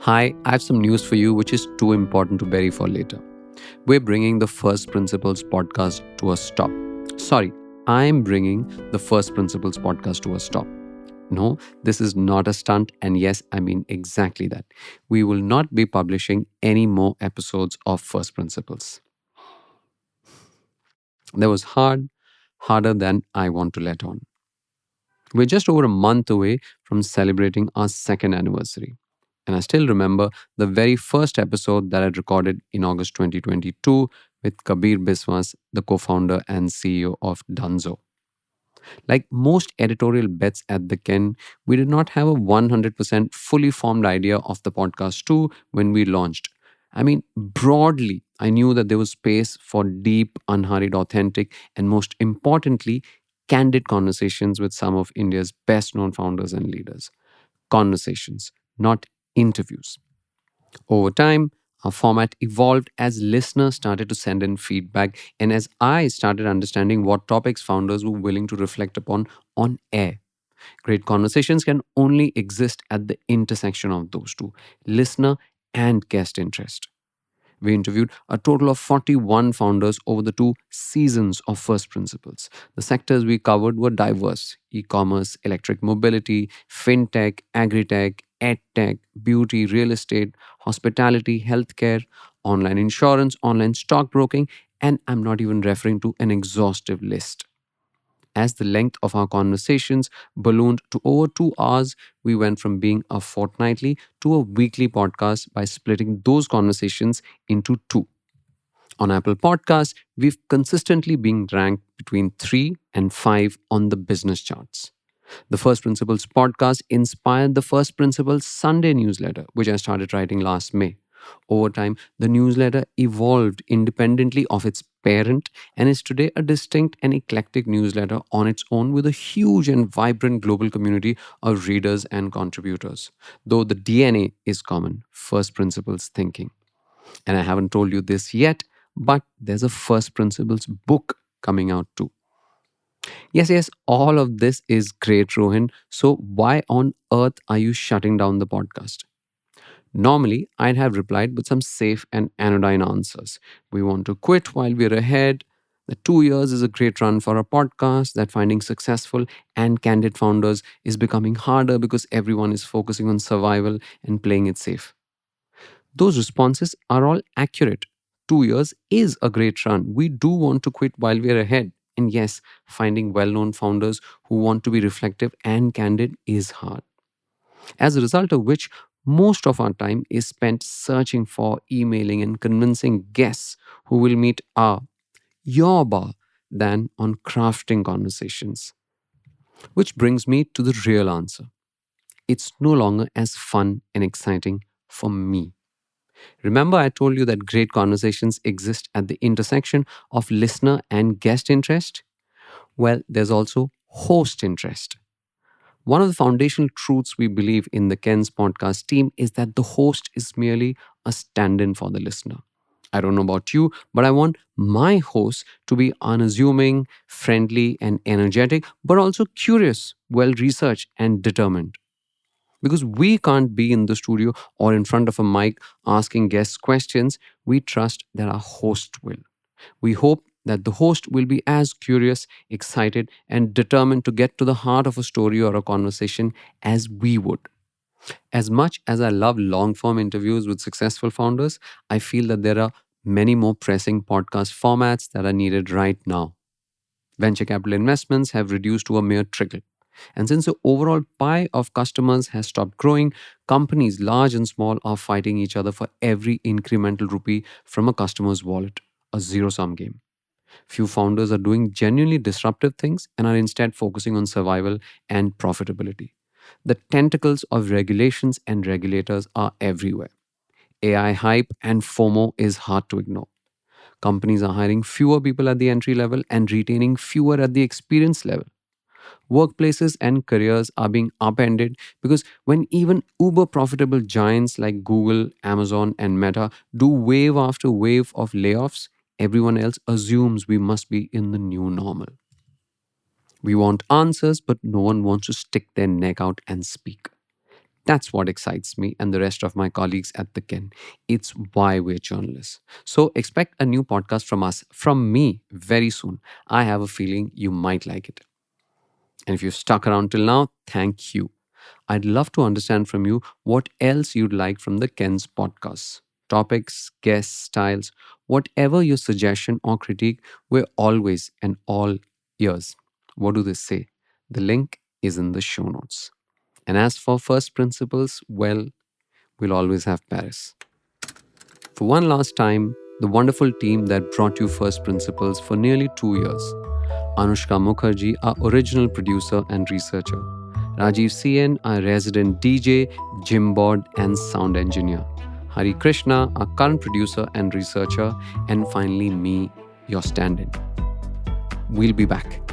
Hi, I have some news for you which is too important to bury for later. We're bringing the First Principles podcast to a stop. Sorry, I'm bringing the First Principles podcast to a stop. No, this is not a stunt, and yes, I mean exactly that. We will not be publishing any more episodes of First Principles. That was harder than I want to let on. We're just over a month away from celebrating our second anniversary. And I still remember the very first episode that I recorded in August 2022 with Kabir Biswas, the co founder and CEO of Dunzo. Like most editorial bets at the Ken, we did not have a 100% fully formed idea of the podcast too when we launched. I mean, broadly, I knew that there was space for deep, unhurried, authentic, and most importantly, candid conversations with some of India's best known founders and leaders. Conversations, not interviews. Over time, our format evolved as listeners started to send in feedback and as I started understanding what topics founders were willing to reflect upon on air. Great conversations can only exist at the intersection of those two, listener and guest interest. We interviewed a total of 41 founders over the 2 seasons of First Principles. The sectors we covered were diverse: e commerce, electric mobility, fintech, agri-tech, ed-tech, beauty, real estate, hospitality, healthcare, online insurance, online stockbroking, and I'm not even referring to an exhaustive list. As the length of our conversations ballooned to over 2 hours, we went from being a fortnightly to a weekly podcast by splitting those conversations into two. On Apple Podcasts, we've consistently been ranked between 3 and 5 on the business charts. The First Principles podcast inspired the First Principles Sunday newsletter, which I started writing last May. Over time, the newsletter evolved independently of its parent and is today a distinct and eclectic newsletter on its own with a huge and vibrant global community of readers and contributors. Though the DNA is common: First Principles thinking. And I haven't told you this yet, but there's a First Principles book coming out too. Yes, all of this is great, Rohan. So, why on earth are you shutting down the podcast? Normally, I'd have replied with some safe and anodyne answers. We want to quit while we're ahead. The 2 years is a great run for a podcast. That finding successful and candid founders is becoming harder because everyone is focusing on survival and playing it safe. Those responses are all accurate. 2 years is a great run. We do want to quit while we're ahead. And yes, finding well known founders who want to be reflective and candid is hard. As a result of which, most of our time is spent searching for, emailing, and convincing guests who will meet your bar than on crafting conversations. Which brings me to the real answer. It's no longer as fun and exciting for me. Remember, I told you that great conversations exist at the intersection of listener and guest interest? Well, there's also host interest. One of the foundational truths we believe in the Ken's podcast team is that the host is merely a stand in for the listener. I don't know about you, but I want my host to be unassuming, friendly, and energetic, but also curious, well researched, and determined. Because we can't be in the studio or in front of a mic asking guests questions, we trust that our host will. We hope that the host will be as curious, excited, and determined to get to the heart of a story or a conversation as we would. As much as I love long form interviews with successful founders, I feel that there are many more pressing podcast formats that are needed right now. Venture capital investments have reduced to a mere trickle. And since the overall pie of customers has stopped growing, companies large and small are fighting each other for every incremental rupee from a customer's wallet, a zero sum game. Few founders are doing genuinely disruptive things and are instead focusing on survival and profitability. The tentacles of regulations and regulators are everywhere. AI hype and FOMO is hard to ignore. Companies are hiring fewer people at the entry level and retaining fewer at the experience level. Workplaces and careers are being upended because when even uber profitable giants like Google, Amazon, and Meta do wave after wave of layoffs, everyone else assumes we must be in the new normal. We want answers, but no one wants to stick their neck out and speak. That's what excites me and the rest of my colleagues at the Ken. It's why we're journalists. So expect a new podcast from us, from me, very soon. I have a feeling you might like it. And if you've stuck around till now, thank you. I'd love to understand from you what else you'd like from the Ken's podcasts. Topics, guests, styles, whatever your suggestion or critique, we're always and all ears. What do they say? The link is in the show notes. And as for first principles, well, we'll always have Paris. For one last time, the wonderful team that brought you First Principles for nearly 2 years. Anushka Mukherjee, our original producer and researcher. Rajiv CN, our resident DJ, gym board, and sound engineer. Hari Krishna, our current producer and researcher. And finally, me, your stand in. We'll be back.